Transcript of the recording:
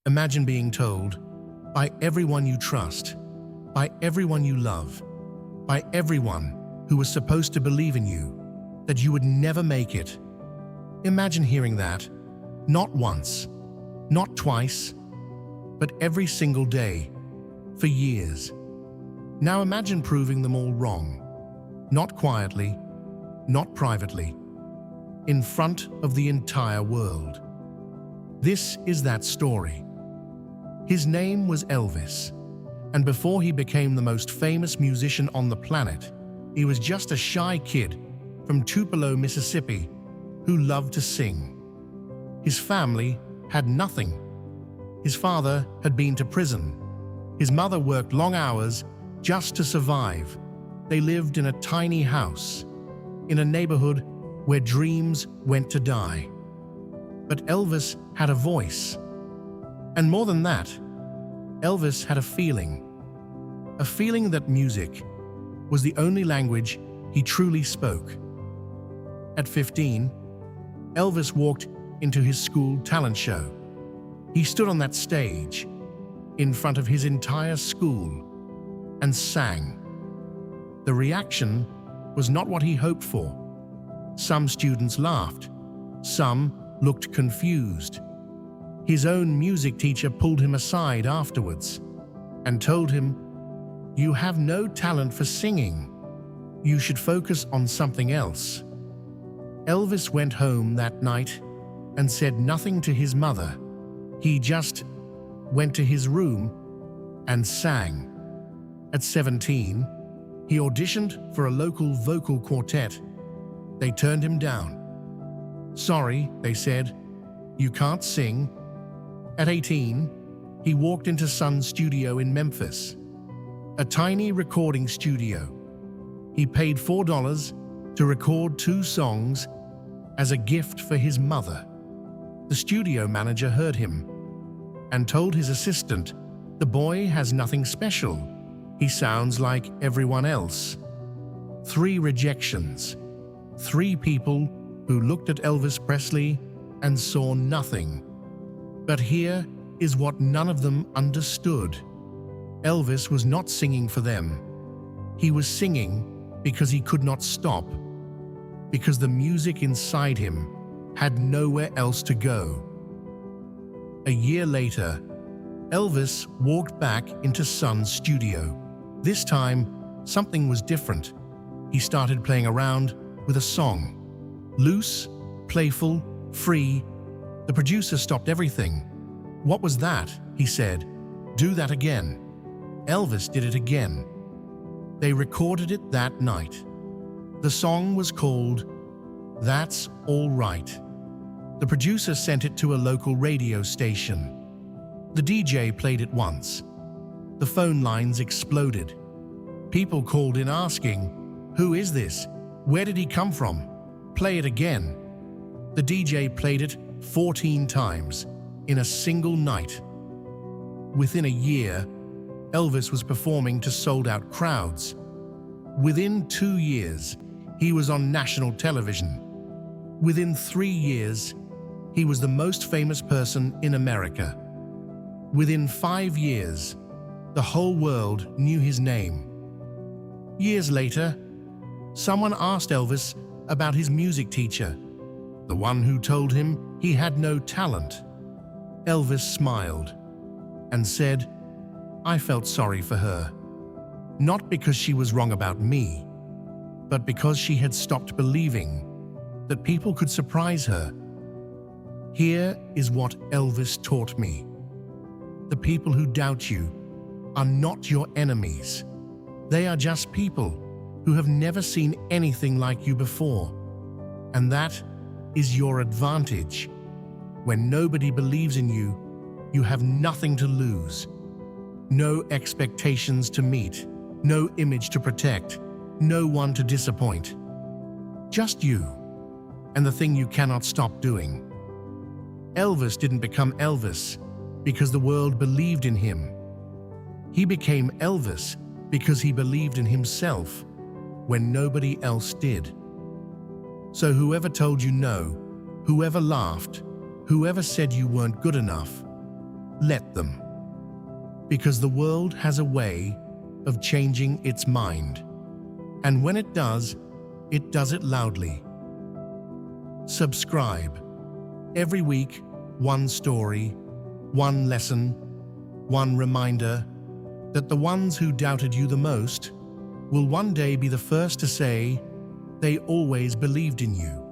Imagine being told by everyone you trust, by everyone you love, by everyone who was supposed to believe in you, that you would never make it. Imagine hearing that, not once, not twice, but every single day, for years. Now imagine proving them all wrong, not quietly, not privately, in front of the entire world. This is that story. His name was Elvis, and before he became the most famous musician on the planet, he was just a shy kid from Tupelo, Mississippi, who loved to sing. His family had nothing. His father had been to prison. His mother worked long hours just to survive. They lived in a tiny house, in a neighborhood where dreams went to die. But Elvis had a voice. And more than that, Elvis had a feeling that music was the only language he truly spoke. At 15, Elvis walked into his school talent show. He stood on that stage in front of his entire school and sang. The reaction was not what he hoped for. Some students laughed. Some looked confused. His own music teacher pulled him aside afterwards and told him, "You have no talent for singing. You should focus on something else." Elvis went home that night and said nothing to his mother. He just went to his room and sang. At 17, he auditioned for a local vocal quartet. They turned him down. "Sorry," they said, "you can't sing." At 18, he walked into Sun's studio in Memphis, a tiny recording studio. He paid $4 to record 2 songs as a gift for his mother. The studio manager heard him and told his assistant, "The boy has nothing special. He sounds like everyone else." 3 rejections. 3 people who looked at Elvis Presley and saw nothing. But here is what none of them understood. Elvis was not singing for them. He was singing because he could not stop, because the music inside him had nowhere else to go. A year later, Elvis walked back into Sun's studio. This time, something was different. He started playing around with a song. Loose, playful, free. The producer stopped everything. "What was that?" he said. "Do that again." Elvis did it again. They recorded it that night. The song was called "That's All Right." The producer sent it to a local radio station. The DJ played it once. The phone lines exploded. People called in asking, "Who is this? Where did he come from? Play it again." The DJ played it 14 times in a single night. Within a year, Elvis was performing to sold-out crowds. Within 2 years, he was on national television. Within 3 years, he was the most famous person in America. Within 5 years, the whole world knew his name. Years later, someone asked Elvis about his music teacher, the one who told him he had no talent. Elvis smiled and said, "I felt sorry for her, not because she was wrong about me, but because she had stopped believing that people could surprise her." Here is what Elvis taught me. The people who doubt you are not your enemies. They are just people who have never seen anything like you before. And that is your advantage. When nobody believes in you, you have nothing to lose. No expectations to meet, no image to protect, no one to disappoint. Just you, and the thing you cannot stop doing. Elvis didn't become Elvis because the world believed in him. He became Elvis because he believed in himself when nobody else did. So whoever told you no, whoever laughed, whoever said you weren't good enough, Let them. Because the world has a way of changing its mind. And when it does it loudly. Subscribe. Every week, one story, one lesson, one reminder that the ones who doubted you the most will one day be the first to say they always believed in you.